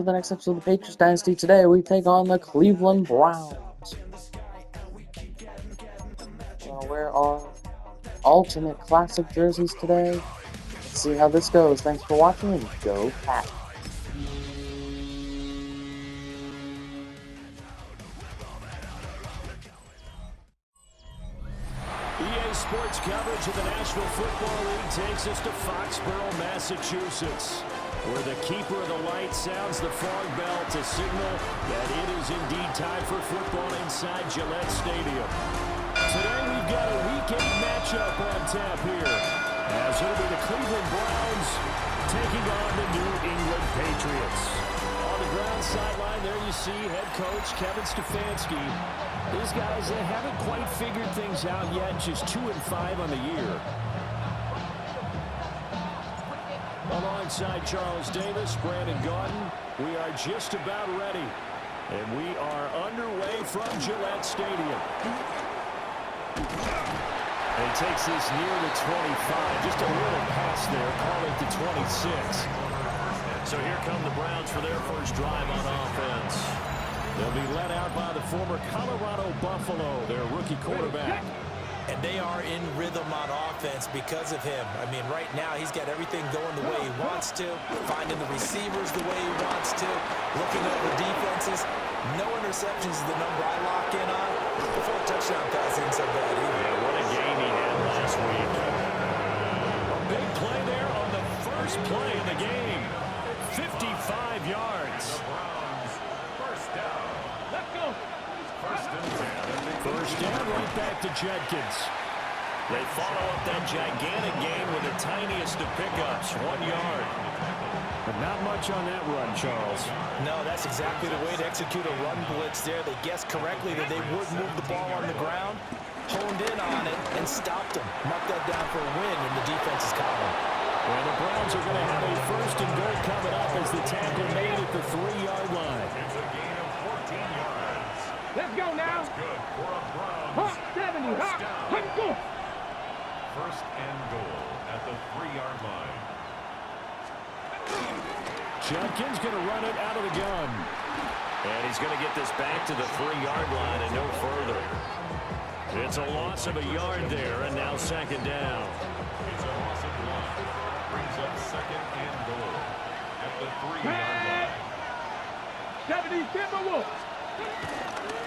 the next episode of the Patriots Dynasty. Today we take on the Cleveland Browns. We'll wear our alternate classic jerseys today. Let's see how this goes. Thanks for watching and go Pat. EA Sports coverage of the National Football League takes us to Foxborough, Massachusetts, where the keeper of the light sounds the fog bell to signal that it is indeed time for football inside Gillette Stadium. Today we've got a Week 8 matchup on tap here, as it'll be the Cleveland Browns taking on the New England Patriots. On the ground sideline, there you see head coach Kevin Stefanski. These guys, they haven't quite figured things out yet, just 2-5 on the year. Alongside Charles Davis, Brandon Gaudin, we are just about ready. And we are underway from Gillette Stadium. And he takes this near the 25, just a little pass there, call it the 26. So here come the Browns for their first drive on offense. They'll be led out by the former Colorado Buffalo, their rookie quarterback. And they are in rhythm on offense because of him. I mean, right now, he's got everything going the way he wants to, finding the receivers the way he wants to, looking over defenses. No interceptions is the number I lock in on. The 4 touchdown pass isn't so bad either. Yeah, what a game he had last week. A big play there on the first play of the game. 55 yards. First down, right back to Jenkins. They follow up that gigantic gain with the tiniest of pickups, 1 yard. But not much on that run, Charles. No, that's exactly the way to execute a run blitz there. They guessed correctly that they would move the ball on the ground, honed in on it, and stopped them. Marked that down for a win in the defense's column. Well, the Browns are going to have a first and goal coming up as the tackle made at the 3-yard line. It's a gain of 14 yards. Let's go now. That's good for a Browns. Hop, 70. Hop, let's go. First and goal at the 3-yard line. Jenkins going to run it out of the gun. And he's going to get this back to the 3-yard line and no further. It's a loss of a yard there, and now second down. It's a loss of 1. Brings up second and goal at the 3-yard line. 70, Timberwolves.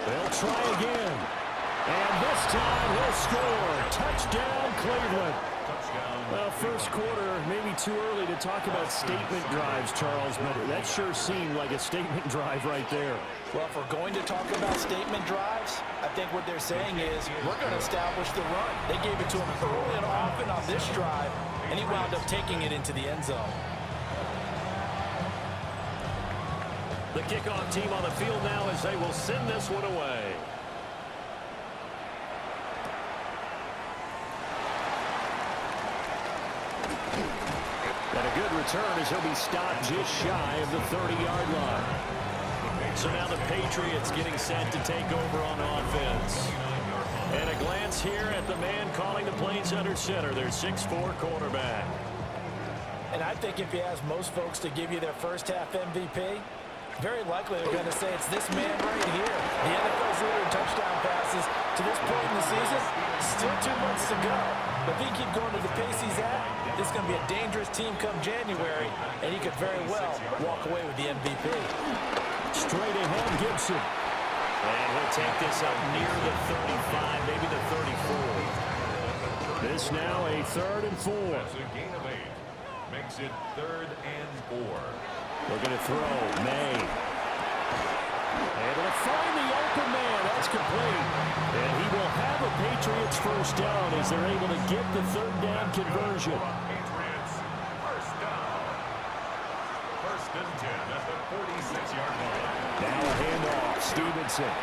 They'll try again. And this time he'll score. Touchdown, Cleveland. Well, first quarter, maybe too early to talk about statement drives, Charles, but that sure seemed like a statement drive right there. Well, if we're going to talk about statement drives, I think what they're saying is we're going to establish the run. They gave it to him early and often on this drive, and he wound up taking it into the end zone. The kickoff team on the field now as they will send this one away. And a good return as he'll be stopped just shy of the 30-yard line. So now the Patriots getting set to take over on offense. And a glance here at the man calling the plays under center, their 6'4" quarterback. And I think if you ask most folks to give you their first half MVP, very likely they're going to say it's this man right here. The NFL's leader in touchdown passes to this point in the season. Still 2 months to go. But if he keeps going to the pace he's at, this is going to be a dangerous team come January, and he could very well walk away with the MVP. Straight ahead, Gibson. And he'll take this up near the 35, maybe the 34. This now a 3rd and 4. That's a gain of 8. Makes it 3rd and 4. Looking to throw. May. Able to find the open man. That's complete. And he will have a Patriots first down as they're able to get the 3rd down conversion. Patriots first down. 1st and 10 at the 46-yard line. Now a handoff. Stevenson.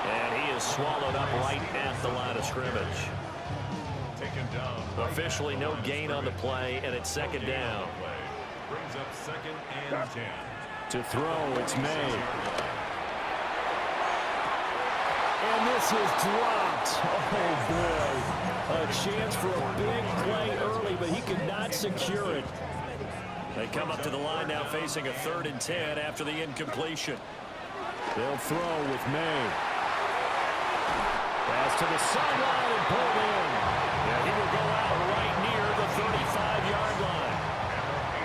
And he is swallowed up right at the line of scrimmage. Taken down. Officially no gain on the play, and it's 2nd down. Brings up 2nd and 10. To throw, it's May. And this is dropped. Oh, boy. A chance for a big play early, but he could not secure it. They come up to the line now facing a 3rd and 10 after the incompletion. They'll throw with May. Pass to the sideline and pulled in. Yeah, he will go out right near the 35-yard line.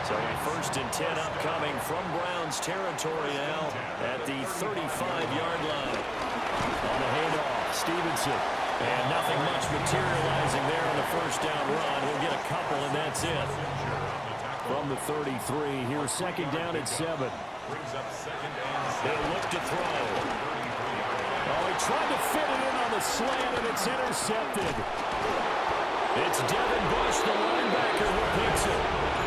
So a 1st and 10 upcoming from Browns territory now at the 35-yard line. On the handoff, Stevenson. And nothing much materializing there on the 1st down run. He'll get a couple, and that's it. From the 33, here's 2nd down and 7. They'll look to throw. Oh, he tried to fit it in on the slant, and it's intercepted. It's Devin Bush, the linebacker, who picks it.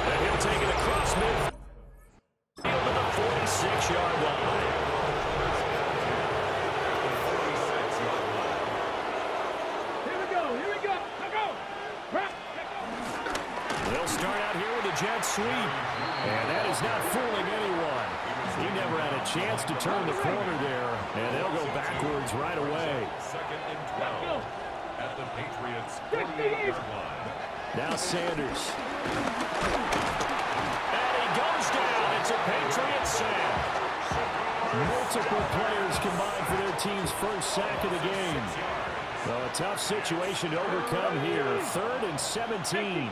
And he'll take it across midfield to the 46-yard line. They'll start out here with a jet sweep. And that is not fooling anyone. He never had a chance to turn the corner there. And they'll go backwards right away. 2nd and 12 at the Patriots 48-yard line. Now Sanders. And he goes down. It's a Patriot sack. Multiple players combined for their team's 1st sack of the game. So a tough situation to overcome here. 3rd and 17.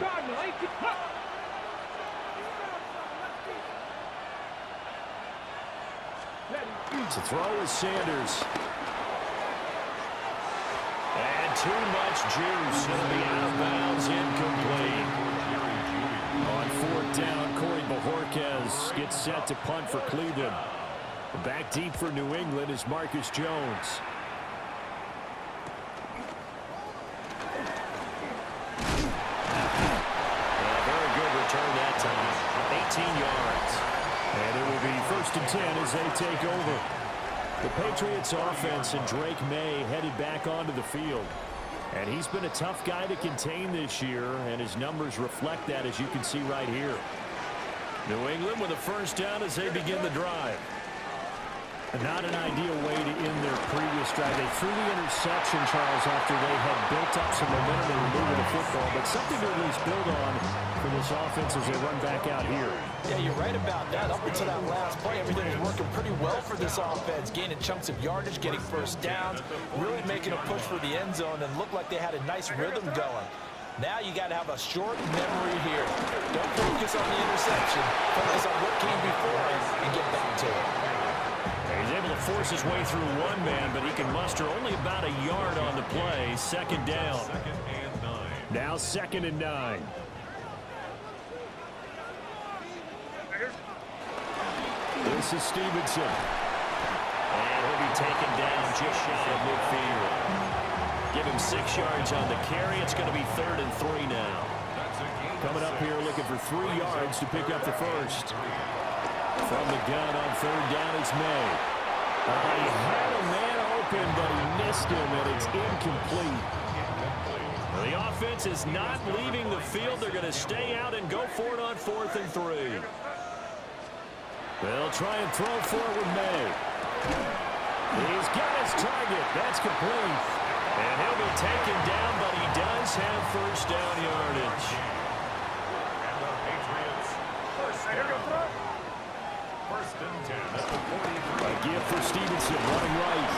To throw is Sanders. And too much juice. It'll be out of bounds, incomplete. On 4th down, Corey Bojorquez gets set to punt for Cleveland. Back deep for New England is Marcus Jones. Very good return that time. 18 yards. And it will be 1st and 10 as they take over. The Patriots offense and Drake May headed back onto the field. And he's been a tough guy to contain this year, and his numbers reflect that, as you can see right here. New England with a 1st down as they begin the drive. Not an ideal way to end their previous drive. They threw the interception, Charles, after they had built up some momentum and moving the football, but something to at least build on for this offense as they run back out here. Yeah, you're right about that. Up until that last play, everything was working pretty well for this offense, gaining chunks of yardage, getting 1st downs, really making a push for the end zone, and looked like they had a nice rhythm going. Now you got to have a short memory here. Don't focus on the interception. Focus on what came before it and get back to it. He's able to force his way through one man, but he can muster only about a yard on the play. 2nd down. 2nd and 9. Now 2nd and 9. This is Stevenson. And he'll be taken down just shy of midfield. Give him 6 yards on the carry. It's going to be 3rd and 3 now. Coming up here looking for 3 yards to pick up the 1st. From the gun on 3rd down is May. He had a man open, but he missed him, and it's incomplete. The offense is not leaving the field. They're going to stay out and go for it on 4th and 3. They'll try and throw for it with May. He's got his target. That's complete. And he'll be taken down, but he does have 1st down yardage. And the Patriots 1st down. 1st and 10 at the 43. A gift for Stevenson running right.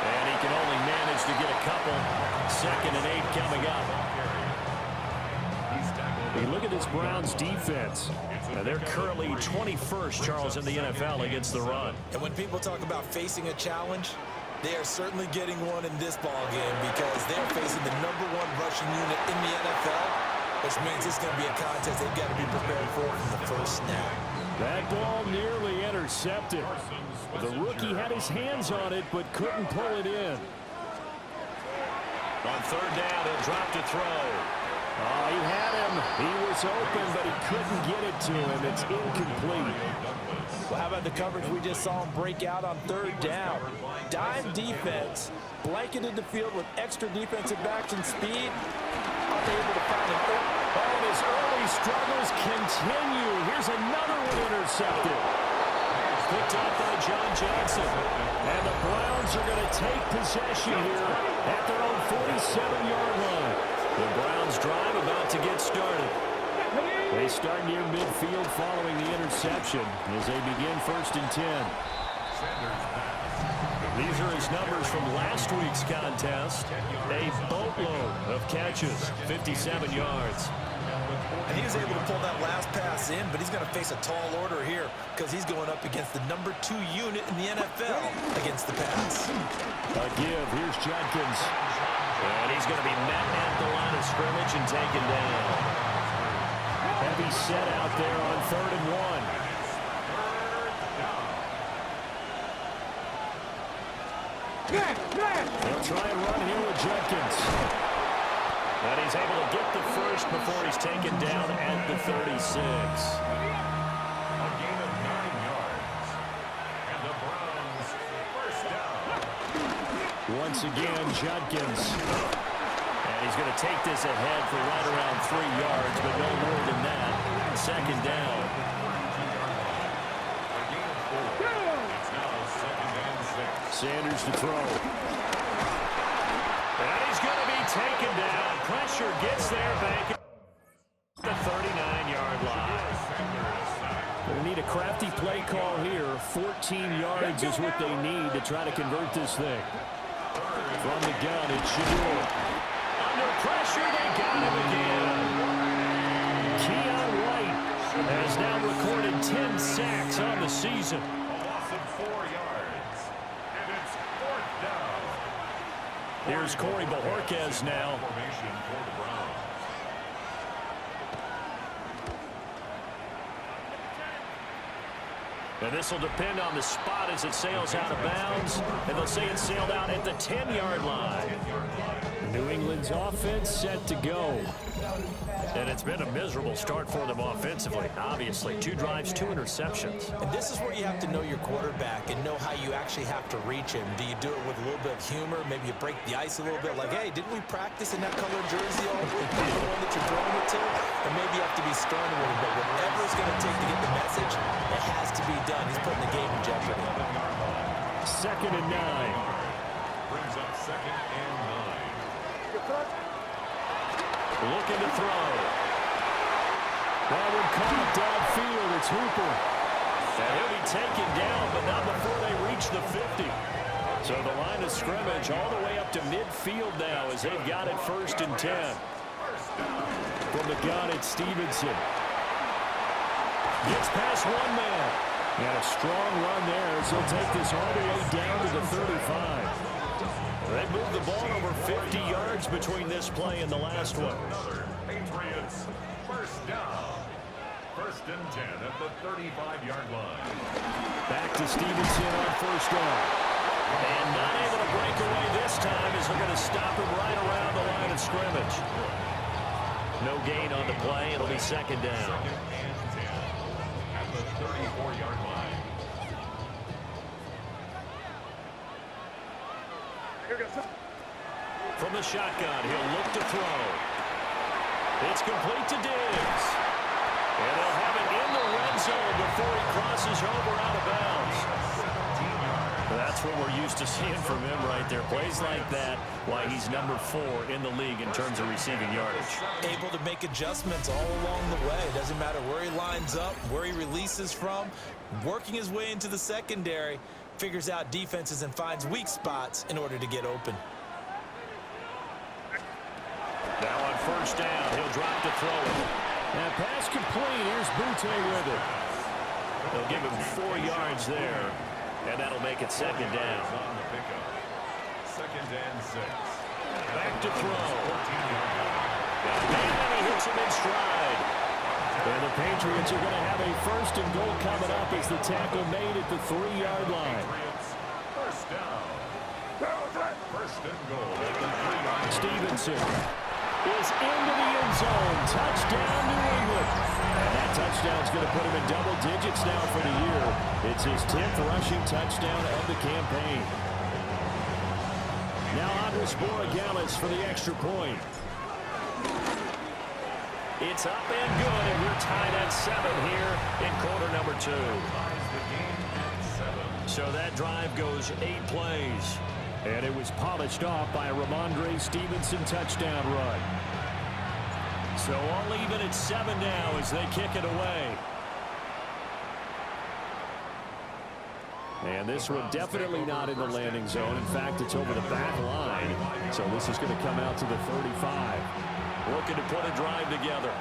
And he can only manage to get a couple. 2nd and 8 coming up. Hey, look at this Browns defense. Now they're currently 21st, Charles, in the NFL against the run. And when people talk about facing a challenge, they are certainly getting one in this ball game because they're facing the #1 rushing unit in the NFL, which means it's going to be a contest they've got to be prepared for from the 1st snap. That ball nearly intercepted. The rookie had his hands on it but couldn't pull it in. On 3rd down, he'll drop to throw. Oh, he had him. He was open, but he couldn't get it to him. It's incomplete. Well, how about the coverage we just saw him break out on 3rd down? Dime defense, blanketed the field with extra defensive backs and speed. Unable to find him. And his early struggles continue. Here's another one intercepted. Picked up by John Johnson. And the Browns are going to take possession here at their own 47-yard line. The Browns drive about to get started. They start near midfield following the interception as they begin 1st and 10. These are his numbers from last week's contest. A boatload of catches, 57 yards. And he was able to pull that last pass in, but he's going to face a tall order here because he's going up against the number 2 unit in the NFL against the pass. A give. Here's Judkins. And he's going to be met at the line of scrimmage and taken down. Heavy set out there on 3rd and 1. He'll try and run here with Judkins. And he's able to get the first before he's taken down at the 36. A gain of 9 yards. And the Browns, first down. Once again, Judkins. And he's going to take this ahead for right around 3 yards, but no more than that. 2nd down. A gain of 4. It's now 2nd and 6. Sanders to throw. And he's going to be taken down. Pressure gets there back at the 39-yard line. They need a crafty play call here. 14 yards is what they need to try to convert this thing. From the gun, it's Shador. Under pressure, they got him again. Keon White has now recorded 10 sacks on the season. A loss of 4 yards. And it's 4th down. Here's Corey Bojorquez now. Formation for the Browns. And this will depend on the spot as it sails out of bounds. And they'll say it sailed out at the 10-yard line. New England's offense set to go. And it's been a miserable start for them offensively. Obviously, 2 drives, 2 interceptions. And this is where you have to know your quarterback and know how you actually have to reach him. Do you do it with a little bit of humor? Maybe you break the ice a little bit, like, hey, didn't we practice in that colored jersey all week? The one that you're throwing it to? And maybe you have to be stern a little bit. Whatever it's going to take to get the message, it has to be done. He's putting the game in jeopardy. 2nd and 9. Brings up 2nd and 9. Looking to throw. That one caught downfield. It's Hooper. And he'll be taken down, but not before they reach the 50. So the line of scrimmage all the way up to midfield now as they've got it 1st and 10. From the gun, it's Stevenson. Gets past one man. And a strong run there as he'll take this all the way down to the 35. They moved the ball over 50 yards between this play and the last one. Patriots, first down. 1st and 10 at the 35-yard line. Back to Stevenson on 1st down. And not able to break away this time as they're going to stop him right around the line of scrimmage. No gain on the play. It'll be 2nd down. 2nd and 10 at the 34-yard line. From the shotgun, he'll look to throw. It's complete to Diggs. And they'll have it in the red zone before he crosses over out of bounds. That's what we're used to seeing from him right there. Plays like that, why he's number 4 in the league in terms of receiving yardage. Able to make adjustments all along the way. Doesn't matter where he lines up, where he releases from. Working his way into the secondary, figures out defenses and finds weak spots in order to get open. Now on 1st down, he'll drop to throw it. And pass complete. Here's Butte with it. They'll give him 4 yards there, and that'll make it 2nd down. On the pickup. 2nd and 6. Back to throw. 14-yard line. And he hits him in stride. And the Patriots are going to have a 1st and goal coming up as the tackle made at the 3-yard line. Patriots, first down. 1st and goal at the 3-yard line. Stevenson is into the end zone. Touchdown, New England. And that touchdown's going to put him in double digits now for the year. It's his 10th rushing touchdown of the campaign. Now Andres Borregales for the extra point. It's up and good, and we're tied at 7 here in quarter number 2. Ties the game at 7. So that drive goes 8 plays. And it was polished off by a Ramondre Stevenson touchdown run. So So all even at 7 now as they kick it away. And this one definitely not in the landing zone. In fact, it's over the back line. So this is going to come out to the 35. Looking to put a drive together.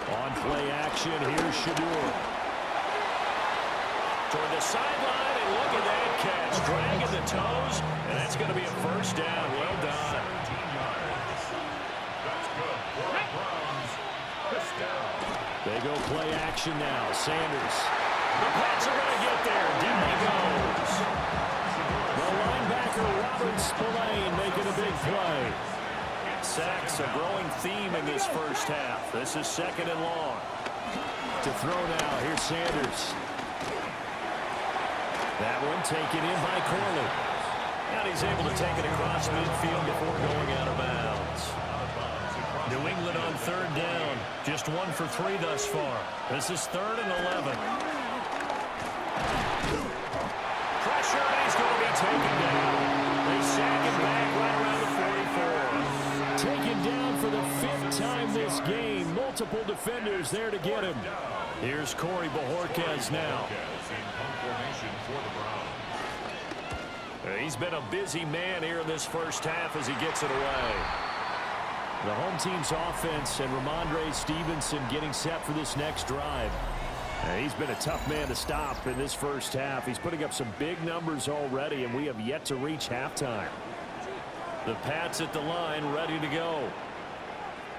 On play action, here's Shadur. Toward the sideline, and look at that catch. Dragging the toes, and that's going to be a first down. Well done. 17 yards. That's good for the Browns. First down. They go play action now. Sanders. The Pats are going to get there. Down he goes. The linebacker, Robert Spillane, making a big play. Sacks a growing theme in this first half. This is 2nd and long. To throw now, here's Sanders. That one taken in by Corley. And he's able to take it across midfield before going out of bounds. New England on 3rd down. Just 1 for 3 thus far. This is 3rd and 11. Pressure, and he's going to be taken down. They sack him back right around the 44. Taken down for the 5th time this game. Multiple defenders there to get him. Here's Corey Bojorquez now. He's been a busy man here in this first half as he gets it away. The home team's offense and Ramondre Stevenson getting set for this next drive. He's been a tough man to stop in this first half. He's putting up some big numbers already, and we have yet to reach halftime. The Pats at the line, ready to go.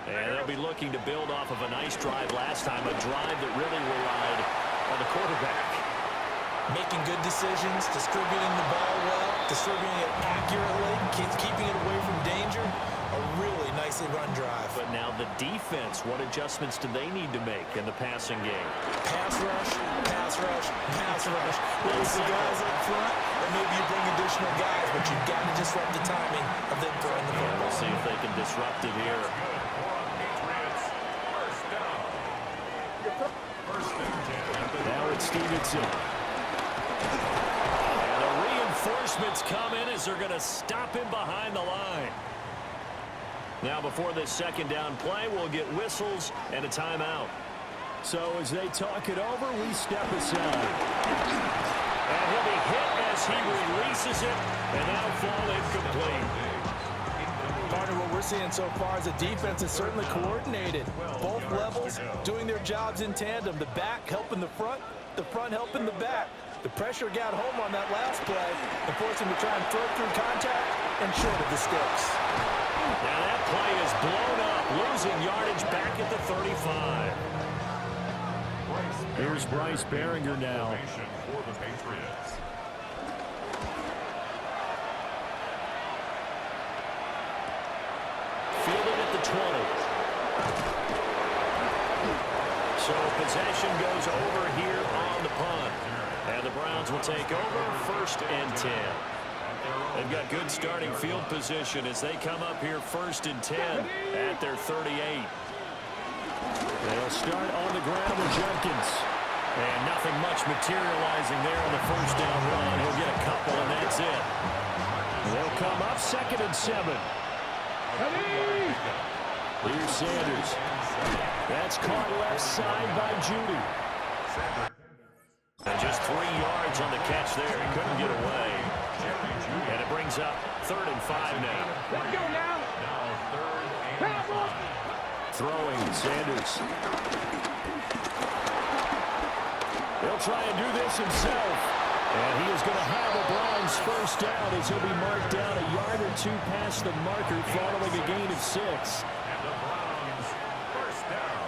And they'll be looking to build off of a nice drive last time, a drive that really relied on the quarterback. Making good decisions, distributing the ball well, distributing it accurately, keeping it away from danger. A really nicely run drive. But now the defense, what adjustments do they need to make in the passing game? Pass rush, pass rush, pass rush. Raise the guys up front, or maybe you bring additional guys, but you've got to disrupt the timing of them throwing the football. We'll see if they can disrupt it here. Now it's Stevenson. And the reinforcements come in as they're going to stop him behind the line. Now before this 2nd down play, we'll get whistles and a timeout. So as they talk it over, we step aside. And he'll be hit as he releases it, and that'll fall incomplete. Partner, what we're seeing so far is the defense is certainly coordinated. Both levels doing their jobs in tandem. The back helping the front helping the back. The pressure got home on that last play and forced him to try and throw through contact and short of the sticks. Now that play is blown up, losing yardage back at the 35. Here's Bryce Behringer now. For the Patriots. Fielded at the 20. So possession goes over here on the punt. And the Browns will take over 1st and 10. They've got good starting field position as they come up here 1st and 10 at their 38. They'll start on the ground with Jenkins. And nothing much materializing there on the 1st down run. He'll get a couple, and that's it. They'll come up 2nd and 7. Here's Sanders. That's caught left side by Judy. And just 3 yards on the catch there. He couldn't get away. And it brings up 3rd and 5 now. Let's go now. Throwing, Sanders. He'll try and do this himself. And he is going to have the Browns 1st down as he'll be marked down a yard or 2 past the marker following a gain of 6. And the Browns 1st down.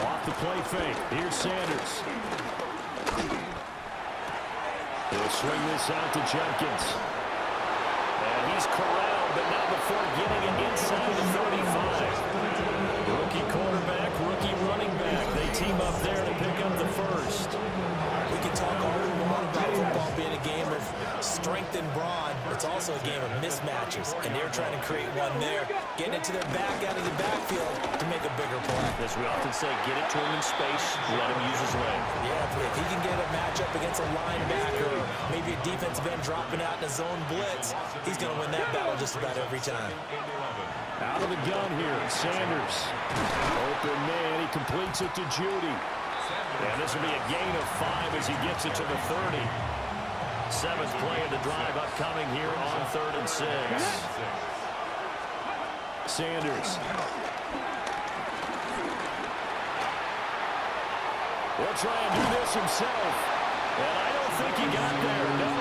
Off the play fake. Here's Sanders. He'll swing this out to Jenkins. And he's corralled, but not before getting it inside the 35. Rookie quarterback, rookie running back. They team up there to pick up the 1st. We can talk all we want about football being a game of strength strength and brawn. It's also a game of mismatches, and they're trying to create one there, getting it to their back out of the backfield to make a bigger play. As we often say, get it to him in space, let him use his leg. Yeah, if he can get a matchup against a linebacker or maybe a defensive end dropping out in a zone blitz, he's going to win that battle just about every time. Out of the gun here, Sanders. Open man, he completes it to Judy. And this will be a gain of 5 as he gets it to the 30. 7th play of the drive upcoming here on 3rd and 6. Sanders. Will try and do this himself. And I don't think he got there, no.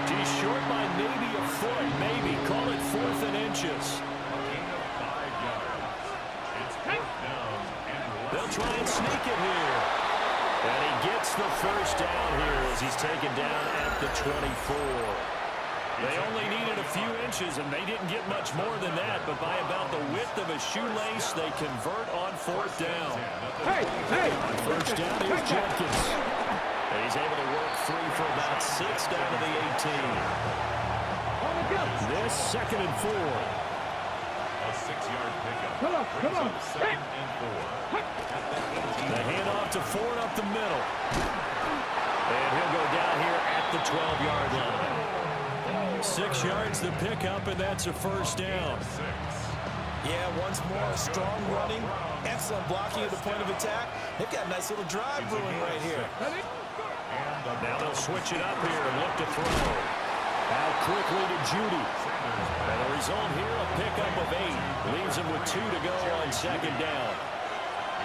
He's short by maybe a foot, maybe. Call it 4th and inches. They'll try and sneak it here. And he gets the first down here as he's taken down at the 24. They only needed a few inches, and they didn't get much more than that. But by about the width of a shoelace, they convert on 4th down. On 1st down, here's Jenkins. And he's able to work free for about 6 down to the 18. This 2nd and 4. A 6-yard pickup. Come on. 2nd and 4. The handoff to Ford up the middle. And he'll go down here at the 12-yard line. 6 yards the pickup, and that's a 1st down. Yeah, once more, strong running, excellent blocking at the point of attack. They've got a nice little drive brewing right here. Now they'll switch it up here and look to throw. Out quickly to Judy. And the result here, a pickup of 8. Leaves him with 2 to go on 2nd down.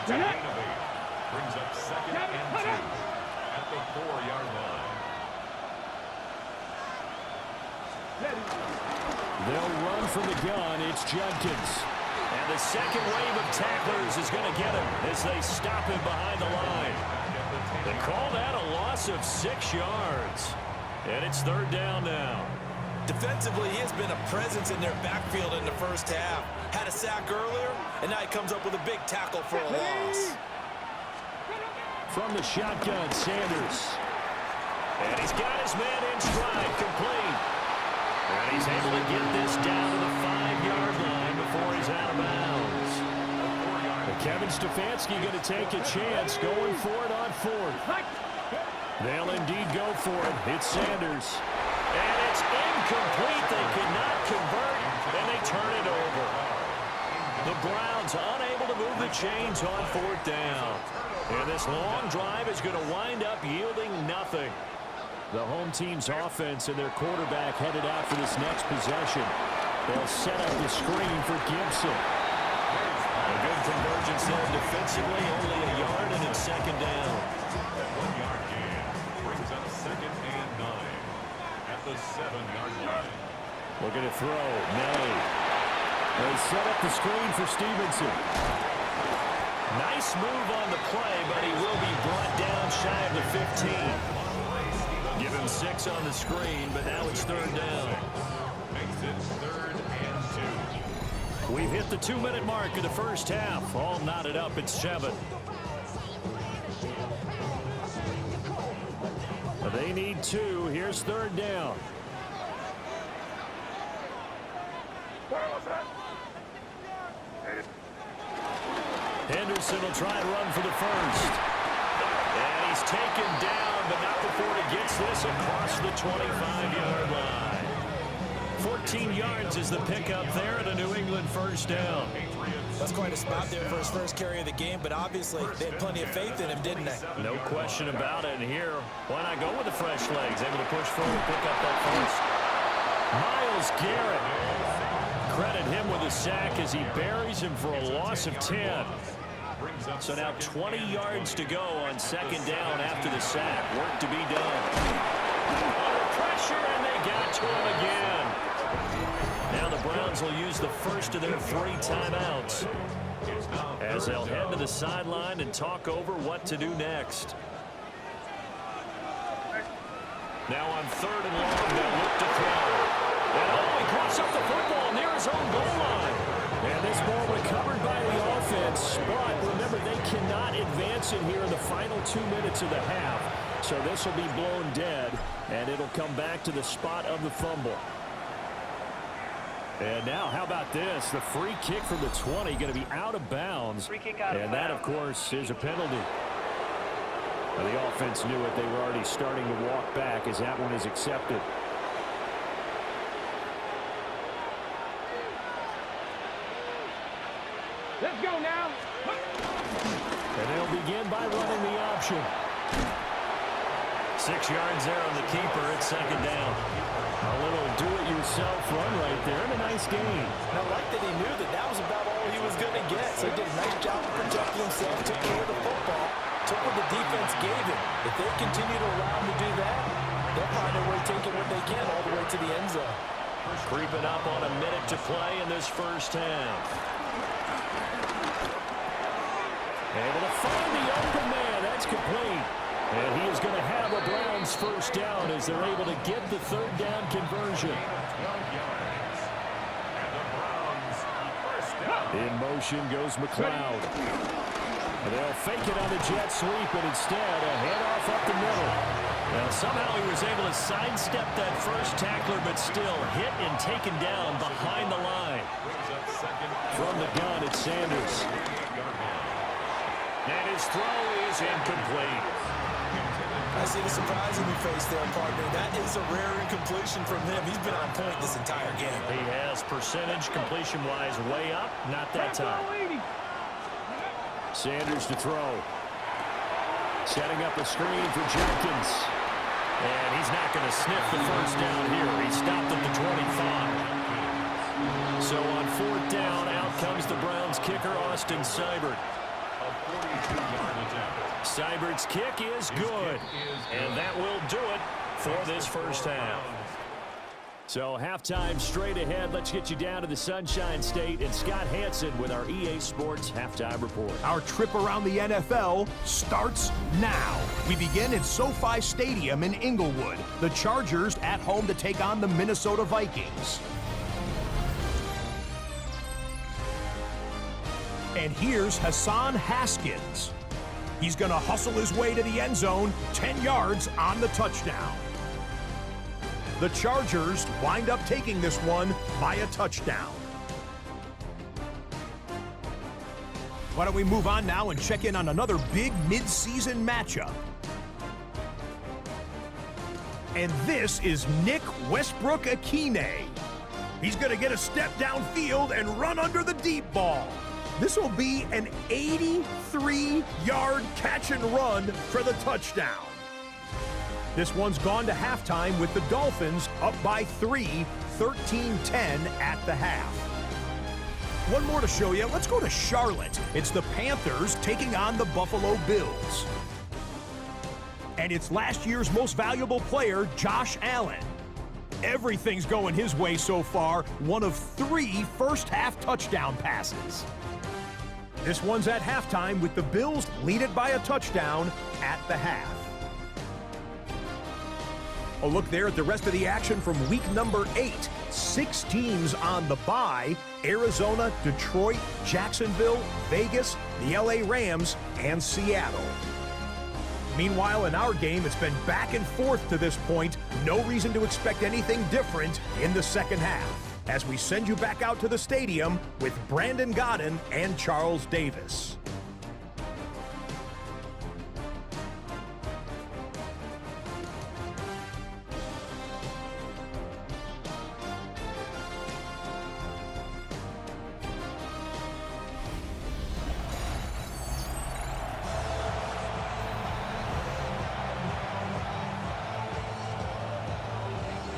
Brings up 2nd and 2 at the 4-yard line. They'll run from the gun. It's Jenkins. And the second wave of tacklers is going to get him as they stop him behind the line. They call that a loss of 6 yards. And it's 3rd down now. Defensively, he has been a presence in their backfield in the first half. Had a sack earlier, and now he comes up with a big tackle for a loss. From the shotgun, Sanders. And he's got his man in stride, complete. And he's able to get this down to the 5-yard line before he's out of bounds. Kevin Stefanski going to take a chance, going for it on 4th. They'll indeed go for it. It's Sanders. And it's incomplete. They could not convert, and they turn it over. The Browns unable to move the chains on 4th down. And this long drive is going to wind up yielding nothing. The home team's offense and their quarterback headed out for this next possession. They'll set up the screen for Gibson. A good convergence there defensively, only a yard, and it's 2nd down. 1-yard gain brings up 2nd and 9 at the 7-yard line. Looking to throw. Nay. They set up the screen for Stevenson. Nice move on the play, but he will be brought down shy of the 15. Give him 6 on the screen, but now it's 3rd down. Makes it 3rd and 2. We've hit the 2-minute mark of the first half. All knotted up at 7. They need 2. Here's 3rd down. Henderson will try and run for the first. And he's taken down, but not before he gets this across the 25-yard line. 14 yards is the pickup there at a New England 1st down. That's quite a spot there for his first carry of the game, but obviously they had plenty of faith in him, didn't they? No question about it. And here, why not go with the fresh legs? Able to push forward, pick up that first. Myles Garrett. Credit him with a sack as he buries him for a loss of 10. So now 20 yards to go on 2nd down after the sack. Work to be done. Under pressure, and they got to him again. Now the Browns will use the first of their 3 timeouts as they'll head to the sideline and talk over what to do next. Now on 3rd and long, they'll look to throw. And he crossed up the football near his own goal line. And this ball recovered by the offense, but remember, they cannot advance it here in the final 2 minutes of the half. So this will be blown dead, and it'll come back to the spot of the fumble. And now, how about this? The free kick from the 20 going to be out of bounds. And that, of course, is a penalty. Now, the offense knew it. They were already starting to walk back as that one is accepted. Let's go now. And they'll begin by running the option. 6 yards there on the keeper. It's second down. A little do-it-yourself run right there, and a nice gain. And I like that he knew that that was about all he was going to get. So he did a nice job of protecting himself, took care of the football, took what the defense gave him. If they continue to allow him to do that, they'll find a way taking what they can all the way to the end zone. Creeping up on a minute to play in this first half. Able to find the open man. That's complete. And he is going to have a Browns first down as they're able to get the third down conversion. In motion goes McLeod. And they'll fake it on the jet sweep, and instead a handoff up the middle. Now somehow he was able to sidestep that first tackler, but still hit and taken down behind the line. From the gun, it's Sanders. And his throw is incomplete. I see the surprise in your face there, partner. That is a rare incompletion from him. He's been on point this entire game. He has percentage completion-wise way up, not that time. Sanders to throw. Setting up a screen for Jenkins. And he's not going to sniff the first down here. He stopped at the 25. So on fourth down, out comes the Browns kicker, Austin Seibert. Seibert's kick is good, and that will do it for this first half. So halftime straight ahead. Let's get you down to the Sunshine State and Scott Hansen with our EA Sports Halftime Report. Our trip around the NFL starts now. We begin in SoFi Stadium in Inglewood. The Chargers at home to take on the Minnesota Vikings. And here's Hassan Haskins. He's going to hustle his way to the end zone, 10 yards on the touchdown. The Chargers wind up taking this one by a touchdown. Why don't we move on now and check in on another big mid-season matchup. And this is Nick Westbrook-Akine. He's going to get a step downfield and run under the deep ball. This will be an 83-yard catch and run for the touchdown. This one's gone to halftime with the Dolphins up by 3, 13-10 at the half. One more to show you. Let's go to Charlotte. It's the Panthers taking on the Buffalo Bills. And it's last year's most valuable player, Josh Allen. Everything's going his way so far. One of 3 first-half touchdown passes. This one's at halftime with the Bills leaded by a touchdown at the half. A look there at the rest of the action from week number 8. 6 teams on the bye: Arizona, Detroit, Jacksonville, Vegas, the LA Rams, and Seattle. Meanwhile, in our game, it's been back and forth to this point. No reason to expect anything different in the second half, as we send you back out to the stadium with Brandon Godden and Charles Davis.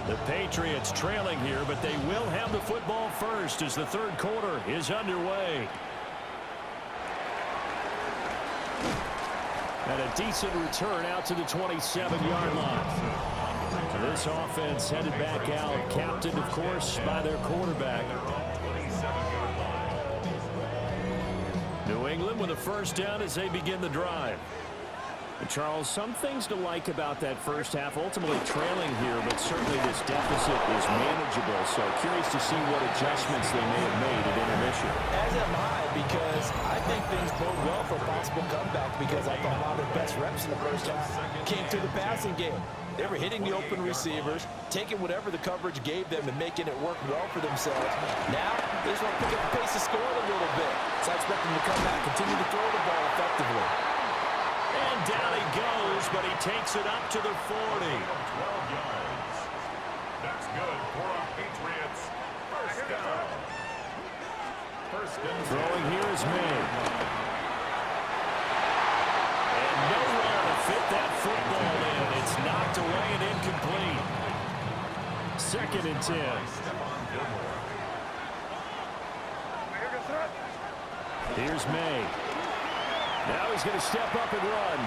The Patriots trailing here, but they will have the football first as the third quarter is underway. And a decent return out to the 27-yard line. This offense headed back out, captained, of course, by their quarterback. New England with a first down as they begin the drive. And Charles, some things to like about that first half. Ultimately trailing here, but certainly this deficit is manageable. So curious to see what adjustments they may have made at intermission. As am I, because I think things bode well for a possible comeback, because I thought a lot of their best reps in the first half came through the passing game. They were hitting the open receivers, taking whatever the coverage gave them and making it work well for themselves. Now, they just want to pick up the pace of scoring a little bit. So I expect them to come back, continue to throw the ball effectively. And down he goes, but he takes it up to the 40. 12 yards. That's good for our Patriots. First down. First and 10. Throwing here is May. And nowhere to fit that football in. It's knocked away and incomplete. 2nd and 10. Here's May. Now he's going to step up and run.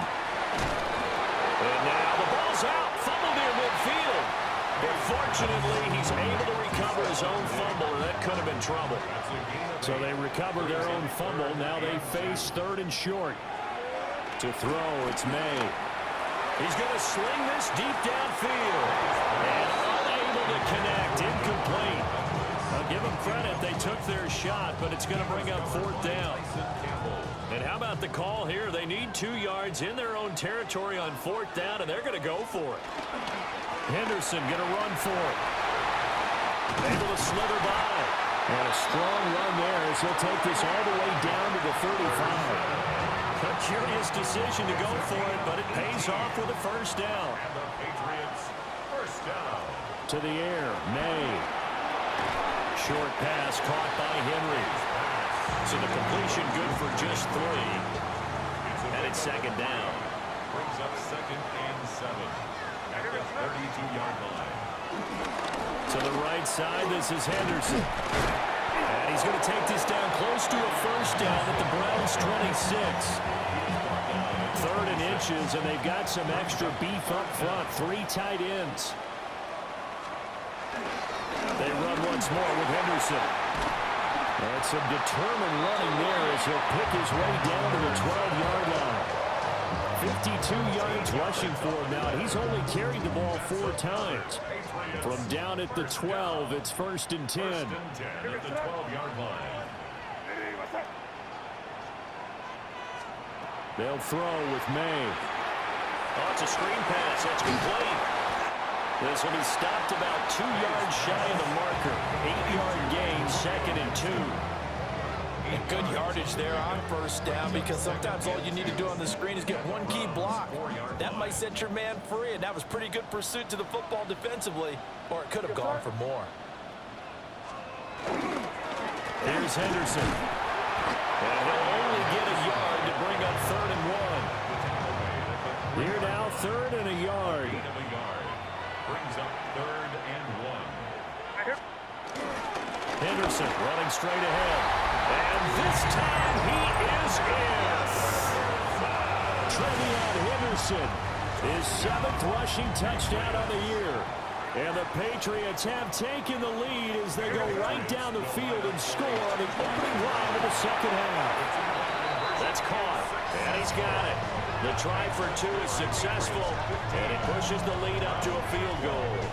And now the ball's out. Fumble near midfield. But fortunately, he's able to recover his own fumble, and that could have been trouble. So they recover their own fumble. Now they face 3rd and short. To throw, it's May. He's going to sling this deep downfield. And unable to connect. Incomplete. I'll give them credit. They took their shot, but it's going to bring up 4th down. And how about the call here? They need 2 yards in their own territory on 4th down, and they're going to go for it. Henderson going to run for it. Able to slither by. And a strong run there as he'll take this all the way down to the 35. A curious decision to go for it, but it pays off with a 1st down. And the Patriots, first down. To the air, May. Short pass caught by Henry. So the completion good for just 3. And it's 2nd down. Brings up 2nd and 7 at the 32-yard line. To the right side, this is Henderson. And he's going to take this down close to a 1st down at the Browns' 26. 3rd and inches, and they've got some extra beef up front. 3 tight ends. They run once more with Henderson. And some determined running there as he'll pick his way down to the 12-yard line. 52 yards rushing for him now. He's only carried the ball 4 times. From down at the 12, it's 1st and 10. 1st and 10 at the 12-yard line. They'll throw with May. Oh, it's a screen pass. That's complete. This will be stopped about 2 yards shy of the marker. 8-yard gain, 2nd and 2. And good yardage there on 1st down, because sometimes all you need to do on the screen is get one key block. That might set your man free, and that was pretty good pursuit to the football defensively, or it could have gone for more. Here's Henderson. And he'll only get a yard to bring up 3rd and 1. Here now, 3rd and a yard. Brings up 3rd and 1. Henderson running straight ahead. And this time he is in. Trevion Henderson, his 7th rushing touchdown on the year. And the Patriots have taken the lead as they go right down the field and score on the opening drive of the 2nd half. That's caught, and he's got it. The try for 2 is successful, and it pushes the lead up to a field goal.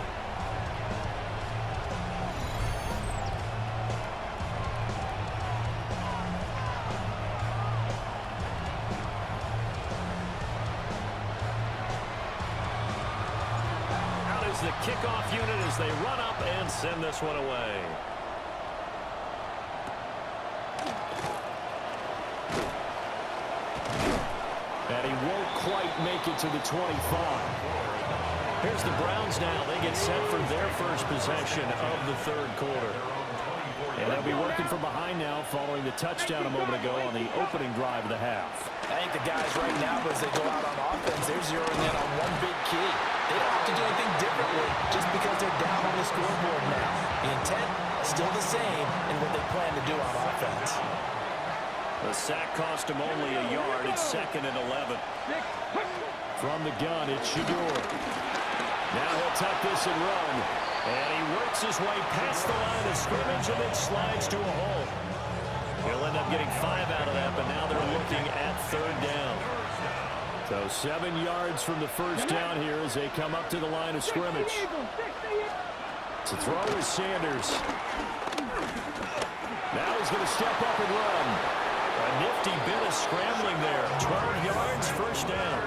The kickoff unit as they run up and send this one away. And he won't quite make it to the 25. Here's the Browns now. They get set for their first possession of the 3rd quarter. And they'll be working from behind now following the touchdown a moment ago on the opening drive of the half. I think the guys right now, as they go out on offense, they're zeroing in on one big key. They don't have to do anything differently just because they're down on the scoreboard now. The intent still the same in what they plan to do on offense. The sack cost him only a yard. It's 2nd and 11. From the gun, it's Shador. Now he'll tuck this and run. And he works his way past the line of scrimmage and then slides to a hole. He'll end up getting 5 out of that, but now they're looking at 3rd down. So 7 yards from the first down here as they come up to the line of scrimmage. To throw is Sanders. Now he's going to step up and run. A nifty bit of scrambling there. 12 yards, first down.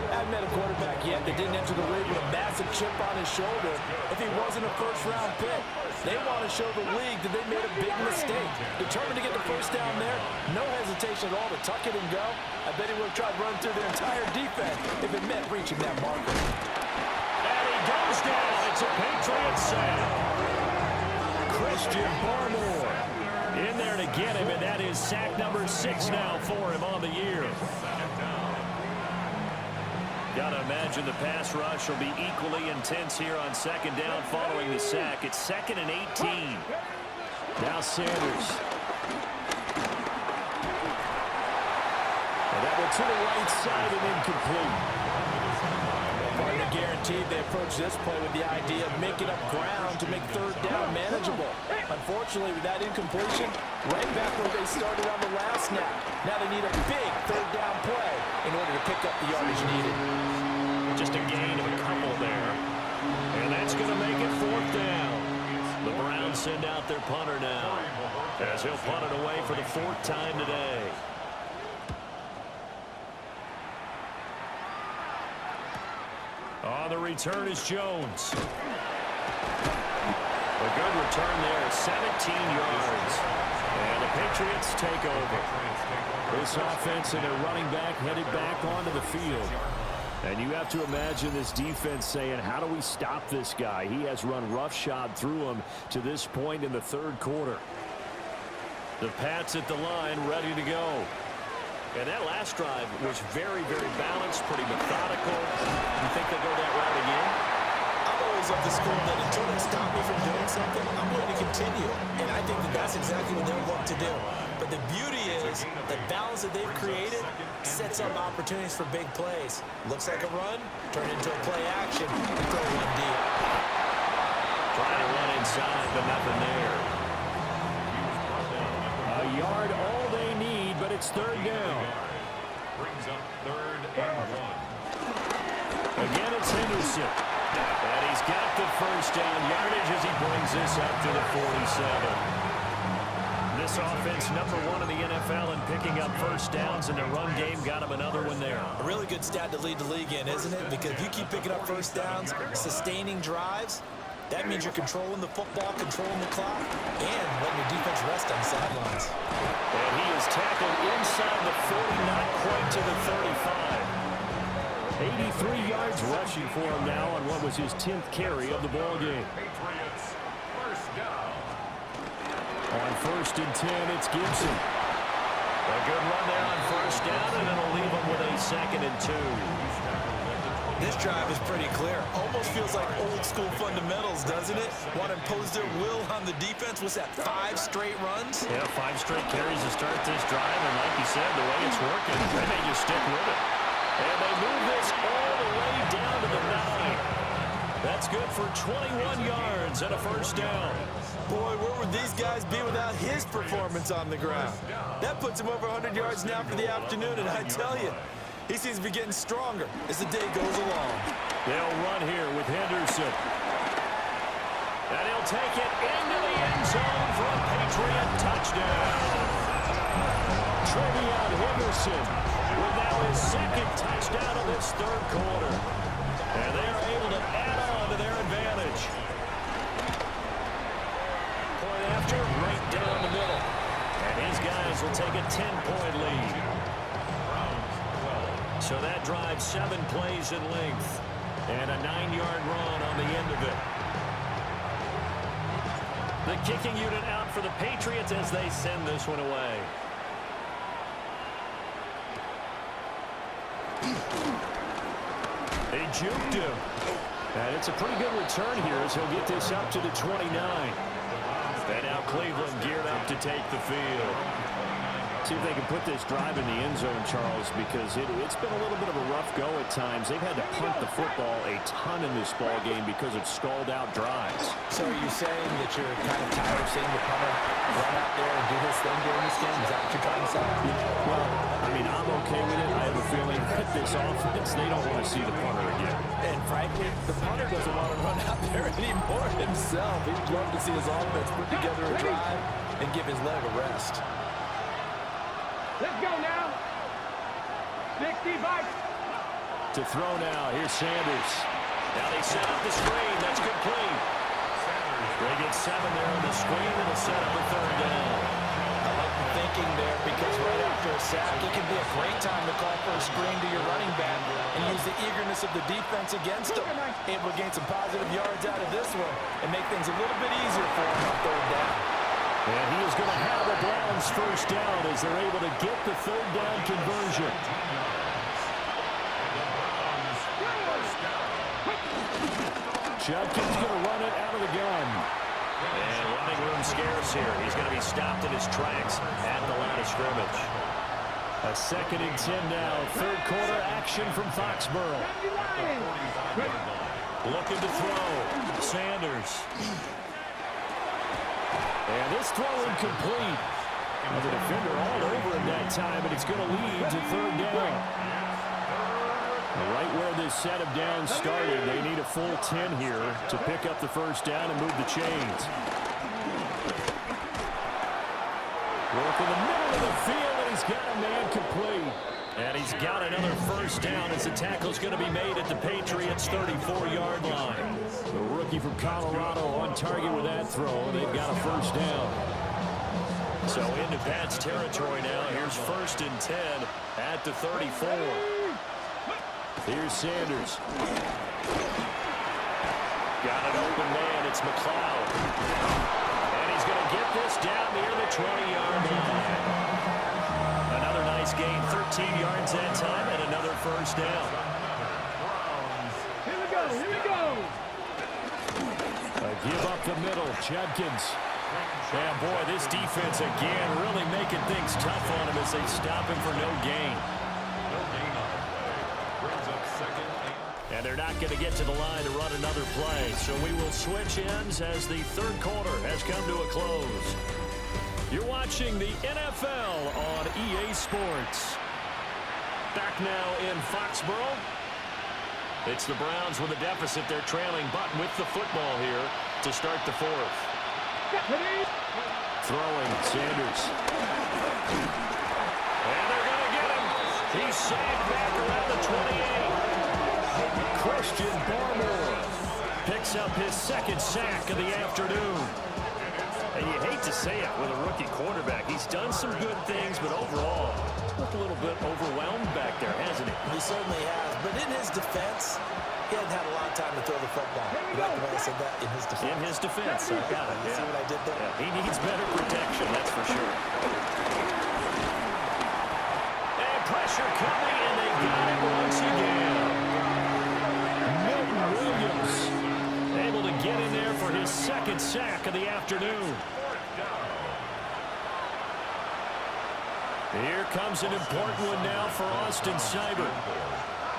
I haven't met a quarterback yet that didn't enter the league with a massive chip on his shoulder if he wasn't a first-round pick. They want to show the league that they made a big mistake. Determined to get the first down there, no hesitation at all to tuck it and go. I bet he would have tried running through their entire defense if it meant reaching that marker. And he goes down. It's a Patriots sack. Christian Barmore in there to get him, and that is sack number 6 now for him on the year. Got to imagine the pass rush will be equally intense here on second down following the sack. It's 2nd and 18. Now Sanders. And that one to the right side and incomplete. Partner guaranteed they approach this play with the idea of making up ground to make third down manageable. Unfortunately, with that incompletion, right back where they started on the last snap. Now they need a big third down play in order to pick up the yardage needed. Just a gain of a couple there. And that's going to make it 4th down. The Browns send out their punter now, as he'll punt it away for the 4th time today. On the return is Jones. A good return there, 17 yards. And the Patriots take over. This offense and their running back headed back onto the field. And you have to imagine this defense saying, how do we stop this guy? He has run roughshod through him to this point in the 3rd quarter. The Pats at the line, ready to go. And that last drive was very, very balanced, pretty methodical. You think they'll go that route again? I'm always of the school that until they stop me from doing something, I'm going to continue. And I think that that's exactly what they'll want to do. But the beauty is the balance that they've created sets up opportunities for big plays. Looks like a run, turn into a play action, and throw one deep. Trying to run inside, but nothing there. A yard, all they need, but it's 3rd down. Brings up 3rd and 1. Again, it's Henderson. And he's got the first down yardage as he brings this up to the 47. This offense, #1 in the NFL in picking up first downs, and their run game got him another one there. A really good stat to lead the league in, isn't it? Because if you keep picking up first downs, sustaining drives, that means you're controlling the football, controlling the clock, and letting your defense rest on the sidelines. And he is tackled inside the 40, not quite to the 35. 83 yards rushing for him now on what was his 10th carry of the ballgame. Patriots, first down. On 1st and 10, it's Gibson. A good run there on first down, and it'll leave him with a 2nd and 2. This drive is pretty clear. Almost feels like old school fundamentals, doesn't it? Want to impose their will on the defense. Was that 5 straight runs? Yeah, 5 straight carries to start this drive, and like you said, the way it's working, they may just stick with it. And they move this all the way down to the 9. That's good for 21 yards and a first down. Boy, where would these guys be without his performance on the ground? That puts him over 100 yards now for the afternoon, and I tell you, he seems to be getting stronger as the day goes along. They'll run here with Henderson. And he'll take it into the end zone for a Patriot touchdown. Trevion Henderson with now his 2nd touchdown of this 3rd quarter. And they are able to add on to their advantage. Point after, right down the middle. And his guys will take a 10-point lead. So that drives 7 plays in length. And a 9-yard run on the end of it. The kicking unit out for the Patriots as they send this one away. They juked him. And it's a pretty good return here as he'll get this up to the 29. And now Cleveland geared up to take the field. See if they can put this drive in the end zone, Charles, because it's been a little bit of a rough go at times. They've had to punt the football a ton in this ball game because of stalled out drives. So are you saying that you're kind of tired of seeing the punter run out there and do his thing during this game? Is that what you're trying to say? Well, I mean, I'm okay with it. I have a feeling that this offense, they don't want to see the punter again. And frankly, the punter doesn't want to run out there anymore himself. He'd love to see his offense put together a drive and give his leg a rest. Let's go now. 65. To throw now. Here's Sanders. Now they set up the screen. That's complete. They get 7 there on the screen, and a set up a third down. I like the thinking there because right after a sack, it can be a great time to call for a screen to your running back and use the eagerness of the defense against them. Able to gain some positive yards out of this one and make things a little bit easier for him on third down. And he is going to have the Browns first down as they're able to get the third down conversion. Judkins going to run it out of the gun. And running room scarce here. He's going to be stopped in his tracks at the line of scrimmage. A 2nd and 10 now. Third quarter action from Foxborough. Looking to throw. Sanders. And this throw incomplete. The defender all over him that time, and it's going to lead to third down. Right where this set of downs started, they need a full 10 here to pick up the first down and move the chains. Work in the middle of the field, and he's got a man complete. And he's got another first down as the tackle's going to be made at the Patriots' 34-yard line. The rookie from Colorado on target with that throw. They've got a first down. So into Pat's territory now. Here's 1st and 10 at the 34. Here's Sanders. Got an open man. It's McLeod. And he's going to get this down near the 20-yard line. Another nice gain, 13 yards that time, and another first down. Here we go, here we go. A give up the middle, Judkins. And boy, this defense again really making things tough on him as they stop him for no gain. And they're not going to get to the line to run another play. So we will switch ends as the third quarter has come to a close. You're watching the NFL on EA Sports. Back now in Foxborough. It's the Browns with a deficit. They're trailing, but with the football here to start the fourth. Throwing, Sanders. And they're going to get him. He's sacked back around the 28. Christian Barmore picks up his 2nd sack of the afternoon. And you hate to say it with a rookie quarterback. He's done some good things, but overall, looked a little bit overwhelmed back there, hasn't he? He certainly has. But in his defense, he hasn't had a lot of time to throw the football. You like the way I said that? In his defense. In his defense. I got it. You see what I did there? Yeah, he needs better protection, that's for sure. And pressure coming, and they got it once again. Milton Williams able to get in there for his 2nd sack of the afternoon. Here comes an important one now for Austin Seibert.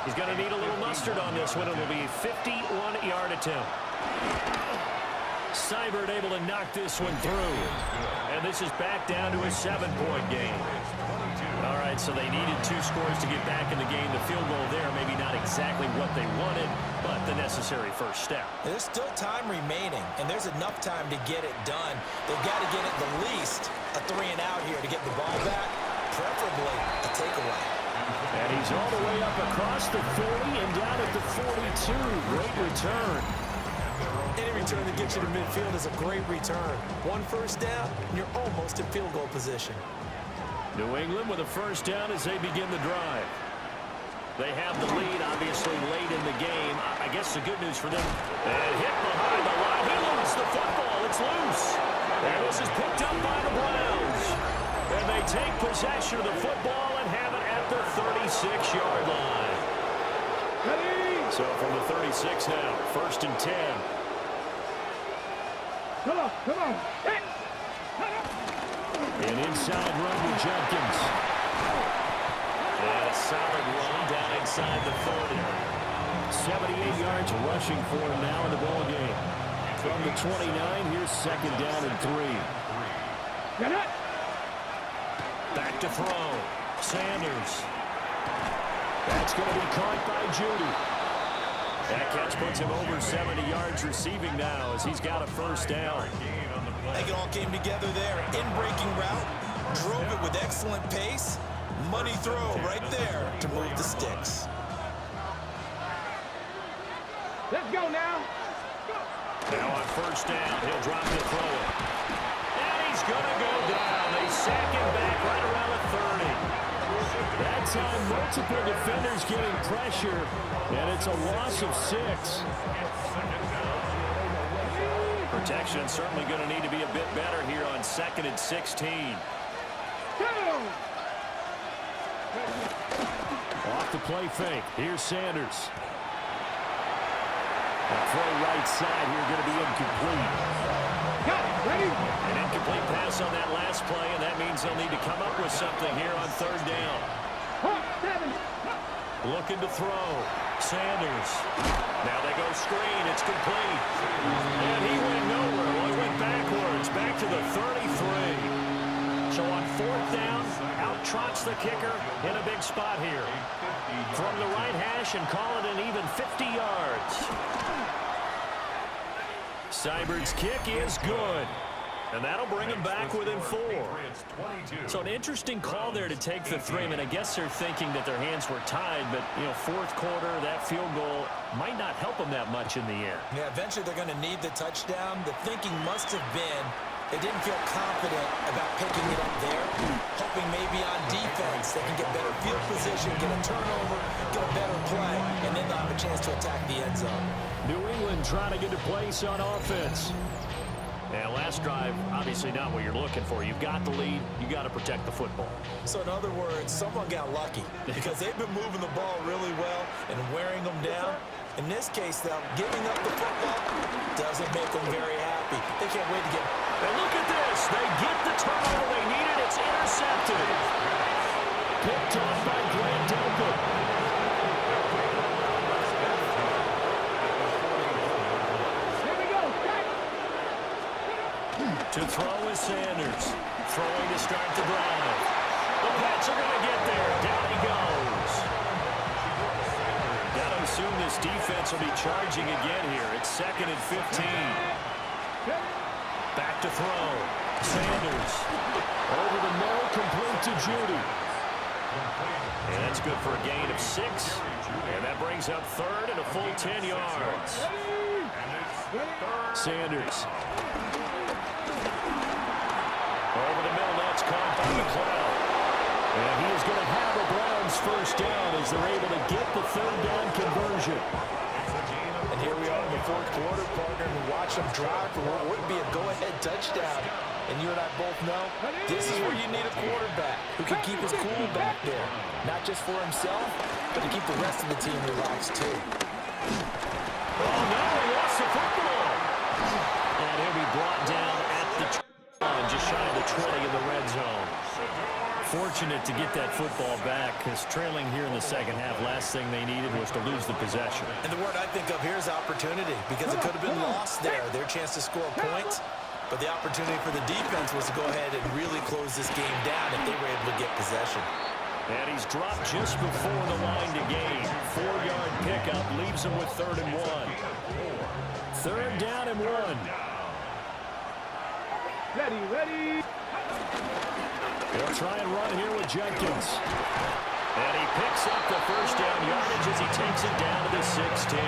He's going to need a little mustard on this one. It'll be a 51-yard attempt. Seibert able to knock this one through. And this is back down to a 7-point game. All right, so they needed 2 scores to get back in the game. The field goal there, maybe not exactly what they wanted, but the necessary first step. There's still time remaining, and there's enough time to get it done. They've got to get at the least a 3-and-out here to get the ball back, preferably a takeaway. And he's all the way up across the 40 and down at the 42. Great return. Any return that gets you to midfield is a great return. 1 first down, and you're almost in field goal position. New England with a first down as they begin the drive. They have the lead, obviously, late in the game. I guess the good news for them. And hit behind the line. He lost the football. It's loose. And this is picked up by the Browns. And they take possession of the football and have it at the 36-yard line. So from the 36 now, 1st and 10. Come on, come on. Hey. An inside run with Jenkins. And a solid run down inside the 30. 78 yards rushing for him now in the ball game. From the 29, here's second down and 3. Back to throw. Sanders. That's going to be caught by Judy. That catch puts him over 70 yards receiving now as he's got a first down. I think it all came together there. In-breaking route. Drove it with excellent pace. Money throw right there to move the sticks. Let's go now. Now on first down, he'll drop the throw. And he's going to go down. They sack him back right around the 30. That time, multiple defenders getting pressure, and it's a loss of 6. Protection certainly going to need to be a bit better here on 2nd and 16. Off the play fake. Here's Sanders. A throw right side here going to be incomplete. Ready? An incomplete pass on that last play, and that means they'll need to come up with something here on 3rd down. 7. Looking to throw. Sanders. Now they go screen. It's complete. And he went nowhere. Well, he went backwards. Back to the 33. So on 4th down, out trots the kicker in a big spot here. From the right hash and call it an even 50 yards. Seibert's kick is good. And that'll bring him back within 4. So an interesting call there to take the 3. I mean, I guess they're thinking that their hands were tied, but, you know, 4th quarter, that field goal might not help them that much in the end. Yeah, eventually they're going to need the touchdown. The thinking must have been they didn't feel confident about picking it up there, hoping maybe on defense they can get better field position, get a turnover, get a better play, and then they'll have a chance to attack the end zone. New England trying to get to place on offense. And last drive, obviously not what you're looking for. You've got the lead. You got to protect the football. So in other words, someone got lucky because they've been moving the ball really well and wearing them down. In this case, though, giving up the football doesn't make them very happy. They can't wait to get. And look at this. They get the turnover they needed. It's intercepted. Picked off by Grant Delpit. To throw is Sanders. Throwing to start the drive. The Pats are going to get there. Down he goes. Got to assume this defense will be charging again here. It's 2nd and 15. Back to throw. Sanders. Over the middle, complete to Judy. And that's good for a gain of 6. And that brings up 3rd and a full 10 yards. Sanders. Over the middle, that's caught by McLeod. And he is going to have a Browns first down as they're able to get the 3rd down conversion. And here we are in the 4th quarter, partner, and watch them drive for what would be a go-ahead touchdown. And you and I both know this is where you need a quarterback who can keep his cool back there. Not just for himself, but to keep the rest of the team relaxed too. Oh, no, he lost the football. And he'll be brought down at the just shy of the 20 in the red zone. Fortunate to get that football back because trailing here in the 2nd half, last thing they needed was to lose the possession. And the word I think of here is opportunity because it could have been lost there. Their chance to score points, but the opportunity for the defense was to go ahead and really close this game down if they were able to get possession. And he's dropped just before the line to gain. 4-yard pickup leaves him with 3rd and 1. 3rd down and 1. Ready. They'll try and run here with Jenkins. And he picks up the first down yardage as he takes it down to the 16.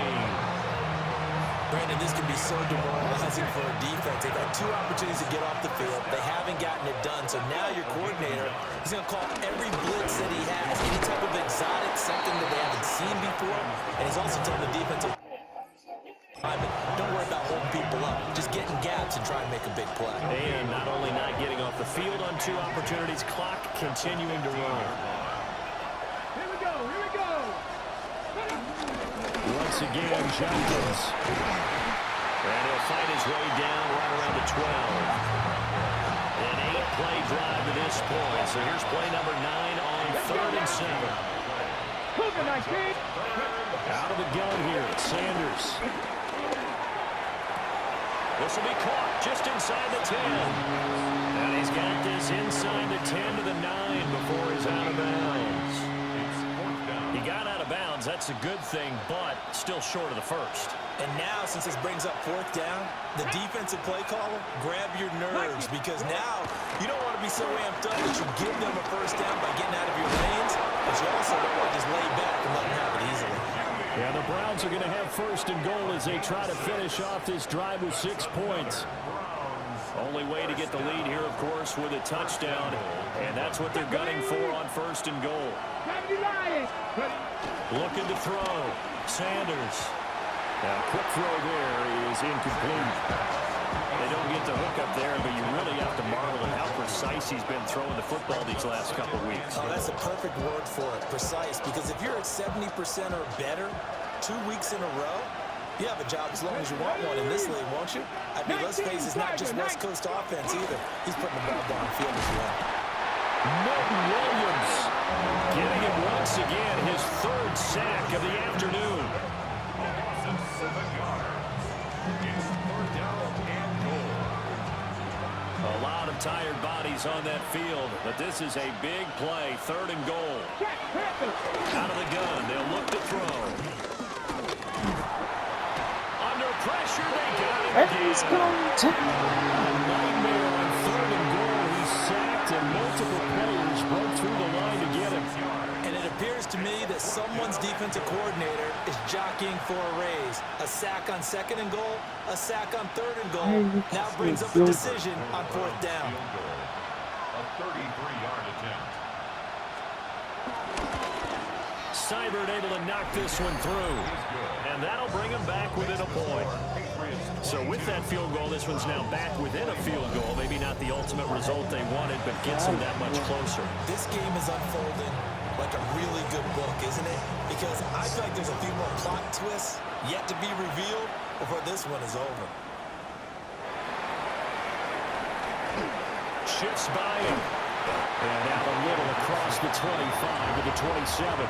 Brandon, this can be so demoralizing for a defense. They've had 2 opportunities to get off the field. They haven't gotten it done. So now your coordinator is going to call every blitz that he has, any type of exotic, something that they haven't seen before. And he's also telling the defensive linemen, don't worry about holding people up. Just get in gaps and try and make a big play. And not only not getting off the field on 2 opportunities, clock continuing to run. Here we go. Once again, Jenkins. And he'll fight his way down right around the 12. An 10-play drive to this point. So here's play number 9 on 3rd and 7. Out of the gun here, Sanders. This will be caught just inside the 10. And he's got this inside the 10 to the 9 before he's out of bounds. He got out of bounds. That's a good thing, but still short of the first. And now, since this brings up 4th down, the defensive play caller, grab your nerves, because now you don't want to be so amped up that you give them a 1st down by getting out of your lanes, but you also don't want to just lay back and let them have it easily. Yeah, the Browns are going to have 1st and goal as they try to finish off this drive with 6 points. Only way to get the lead here, of course, with a touchdown, and that's what they're gunning for on 1st and goal. Looking to throw. Sanders. Now, quick throw there is incomplete. They don't get the hook up there, but you really have to marvel at how precise he's been throwing the football these last couple of weeks. Oh, that's a perfect word for it, precise, because if you're at 70% or better 2 weeks in a row, you have a job as long as you want one in this league, won't you? I mean, let's face it, it's not just West Coast offense either. He's putting the ball downfield as well. Milton Williams getting it once again, his 3rd sack of the afternoon. A lot of tired bodies on that field, but this is a big play, 3rd and goal. Out of the gun, they'll look to throw. Under pressure, they got it again. Nightmare on 3rd and goal. He's sacked and multiple players broke through the line to get him. And it appears to me that someone's defensive coordinator is jockeying for a raise. A sack on 2nd and goal, a sack on 3rd and goal. Now brings up a decision on 4th down. A 33-yard attempt. Seibert able to knock this one through. And that'll bring him back within a point. So with that field goal, this one's now back within a field goal. Maybe not the ultimate result they wanted, but gets them that much closer. This game is unfolding like a really good book, isn't it? Because I feel like there's a few more plot twists yet to be revealed before this one is over. Shifts by him. And out a little across the 25 to the 27.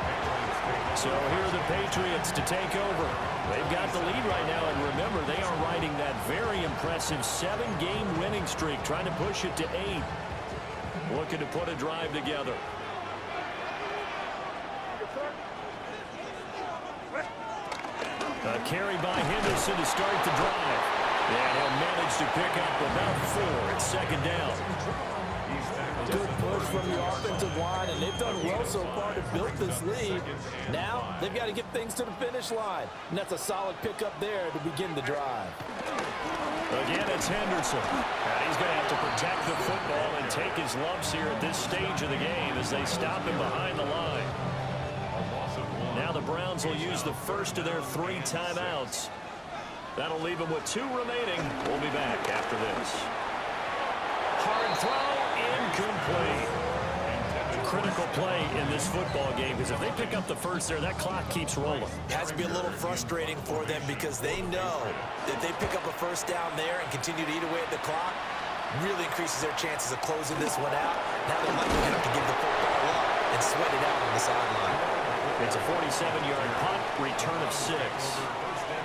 So here are the Patriots to take over. They've got the lead right now, and remember, they are riding that very impressive 7-game winning streak, trying to push it to 8. Looking to put a drive together. A carry by Henderson to start the drive. And he'll manage to pick up about 4 at 2nd down. Good push from the offensive line, and they've done well so far to build this lead. Now they've got to get things to the finish line, and that's a solid pickup there to begin the drive. Again, it's Henderson. And he's going to have to protect the football and take his lumps here at this stage of the game as they stop him behind the line. Now the Browns will use the first of their 3 timeouts. That'll leave them with 2 remaining. We'll be back after this. Hard throw, incomplete. Critical play in this football game, because if they pick up the first there, that clock keeps rolling. It has to be a little frustrating for them because they know that they pick up a 1st down there and continue to eat away at the clock, really increases their chances of closing this one out. Now they're likely going to have to give the football up and sweat it out on the sideline. It's a 47-yard punt, return of 6.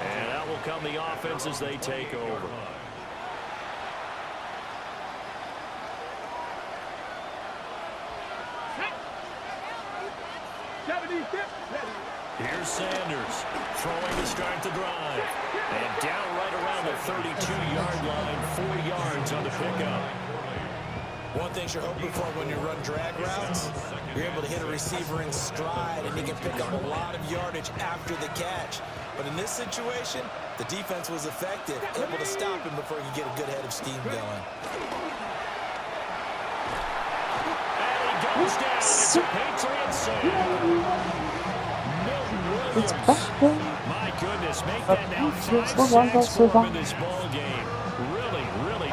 And out will come the offense as they take over. Here's Sanders throwing to start the drive. And down right around the 32-yard line, 4 yards on the pickup. One thing you're hoping for when you run drag routes, you're able to hit a receiver in stride, and he can pick up a lot of yardage after the catch. But in this situation, the defense was effective, able to stop him before he could get a good head of steam going. And he goes down. It's a Patriot save. My goodness, make that now 5 sacks for him in this ball game. Really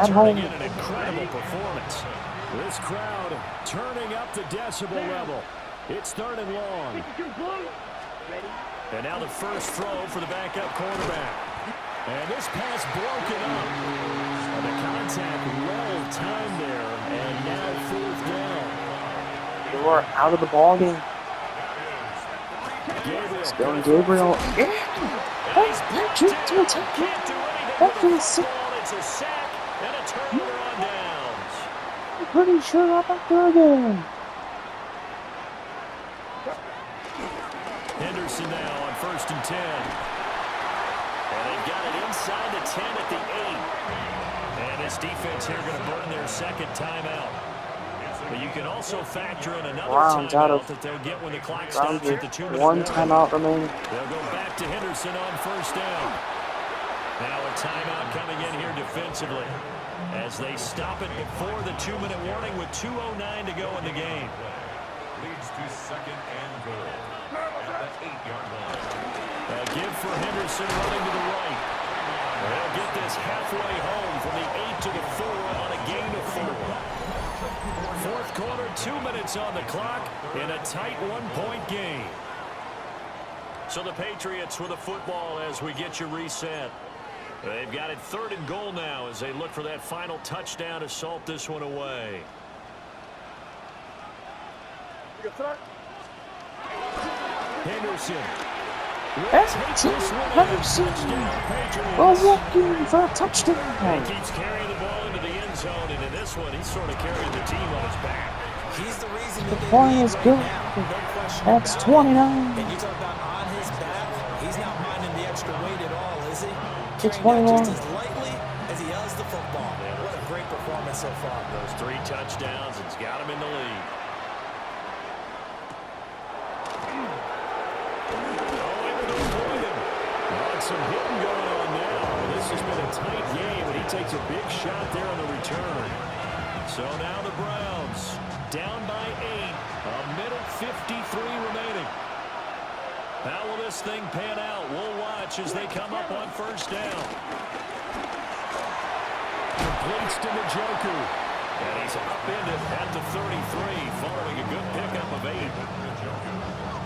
turning in an incredible performance. This crowd turning up the decibel level. It's 3rd and long. And now the first throw for the backup quarterback. And this pass broken up. The contact well timed there, and now 4th down. They were out of the ball game. Still Gabriel. Yeah! That's Patriots to attack it. That's a sick. It's a sack and a turnover on downs. I'm pretty sure I'm back there again. Henderson now on 1st and 10. And they've got it inside the 10 at the 8. And this defense here going to burn their 2nd timeout. But you can also factor in another timeout that they'll get when the clock stops at the 2-minute one mark. timeout remaining. They'll go back to Henderson on 1st down. Now a timeout coming in here defensively as they stop it before the 2-minute warning with 2:09 to go in the game. Leads to 2nd and goal at the 8-yard line. A give for Henderson running to the right. They'll get this halfway home from the 8 to the 4 on a gain of 4. 4th quarter, 2 minutes on the clock in a tight 1-point game. So the Patriots with the football as we get you reset. They've got it 3rd and goal now as they look for that final touchdown to salt this one away. Henderson. Well, walking for a touchdown. He keeps carrying the ball into the end zone, and in this one, he's sort of carrying the team on his back. He's the reason The play is good. That's 29. And you talk about on his back, he's not minding the extra weight at all, is he? It's Carrying that 21. just as lightly as he does the football. What a great performance so far. Those 3 touchdowns, it's got him in the lead. Some hitting going on now. This has been a tight game, and he takes a big shot there on the return. So now the Browns down by 8. A minute 53 remaining. How will this thing pan out? We'll watch as they come up on 1st down. Completes to Njoku. And he's up in it at the 33, following a good pickup of 8.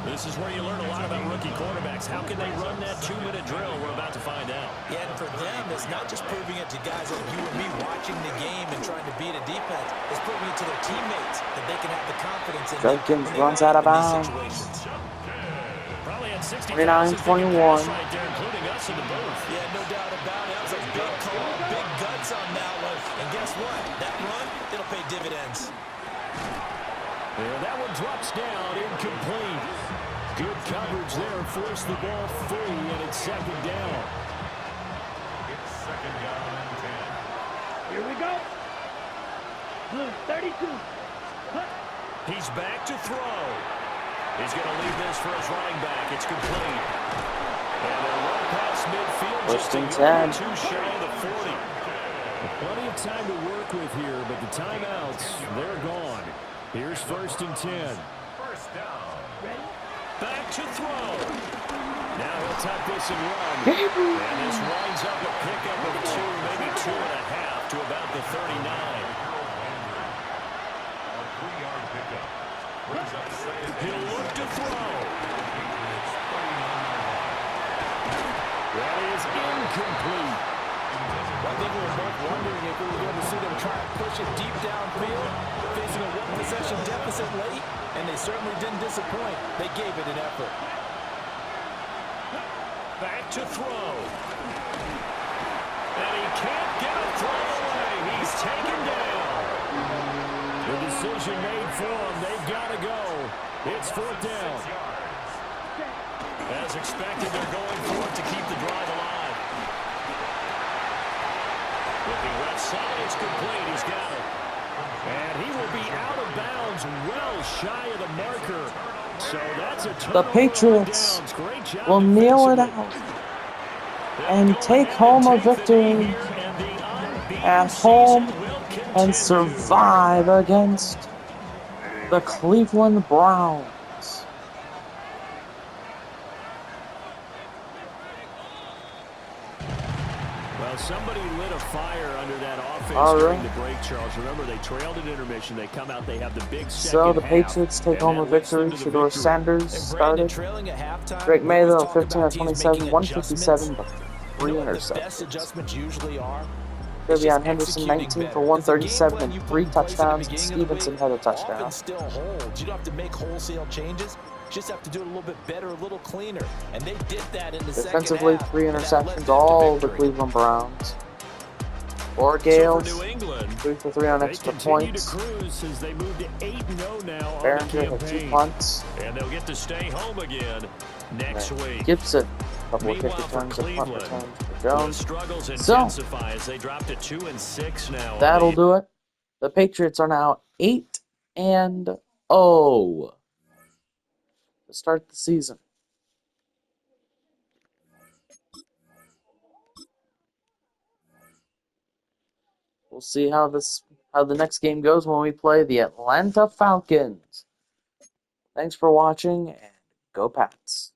This is where you learn a lot about rookie quarterbacks. How can they run that 2-minute drill? We're about to find out. Yeah, and for them, it's not just proving it to guys like you and me watching the game and trying to beat a defense. It's proving it to their teammates that they can have the confidence in Jenkins runs out of bounds. Probably had 29-21. right there, including us in the booth. Yeah, no doubt about it. That was a big call, big guts on that one. And guess what? That run, it'll pay dividends. Yeah, that one drops down, incomplete. Good coverage there, forced the ball free, and it's 2nd down. It's 2nd down and 10. Here we go. Blue 32. Cut. He's back to throw. He's going to leave this for his running back. It's complete. And a run past midfield, just a yard or 2 shy of the 40. Plenty of time to work with here, but the timeouts, they're gone. Here's 1st and 10. 1st down. Ready? Back to throw. Now he'll tuck this and run. And this winds up a pickup of 2, maybe 2.5 to about the 39. A 3-yard pickup. Brings up 2nd. He'll look to throw. That is incomplete. I think we were both wondering if we were going to see them try to push it deep downfield, facing a 1-possession deficit late, and they certainly didn't disappoint. They gave it an effort. Back to throw. And he can't get a throw away. He's taken down. The decision made for him. They've got to go. It's 4th down. As expected, they're going for it to keep the drive alive. Looking left side, it's complete. He's got it. And he will be out of bounds well shy of the marker. So that's a turnover. The Patriots will kneel it out and take home a victory at home and survive against the Cleveland Browns. Well, somebody lit a fire under that offense during the break, Charles. Remember, they trailed at intermission. They come out, they have the big second So the half, Patriots take home a victory. Shedeur Sanders started. Drake May, though, 15 of 27, 157, but 3 interceptions. The best adjustments usually are It's just Devion Henderson, executing 19 for better. Does the game 137 plan you and put 3 in place at the touchdowns. And beginning of the Stevenson week had a touchdown. often still holds. You don't have to make wholesale changes. You just have to do it a little bit better, a little cleaner. And they did that in the Defensively, second half. 3 and that led interceptions, them to all the victory. Cleveland Browns. Or So for Gales, New England, 3 for 3 on they extra continue to points. cruise as they move to 8-0 now on the Behringer had 2 campaign. punts. And they'll get to stay home again next week. Gibson, a couple of kick Meanwhile, for returns and punt Cleveland, returns for the Jones. struggles So, intensify as they drop to 2-6 now. that'll do it. The Patriots are now 8-0 to start the season. We'll see how the next game goes when we play the Atlanta Falcons. Thanks for watching, and go Pats.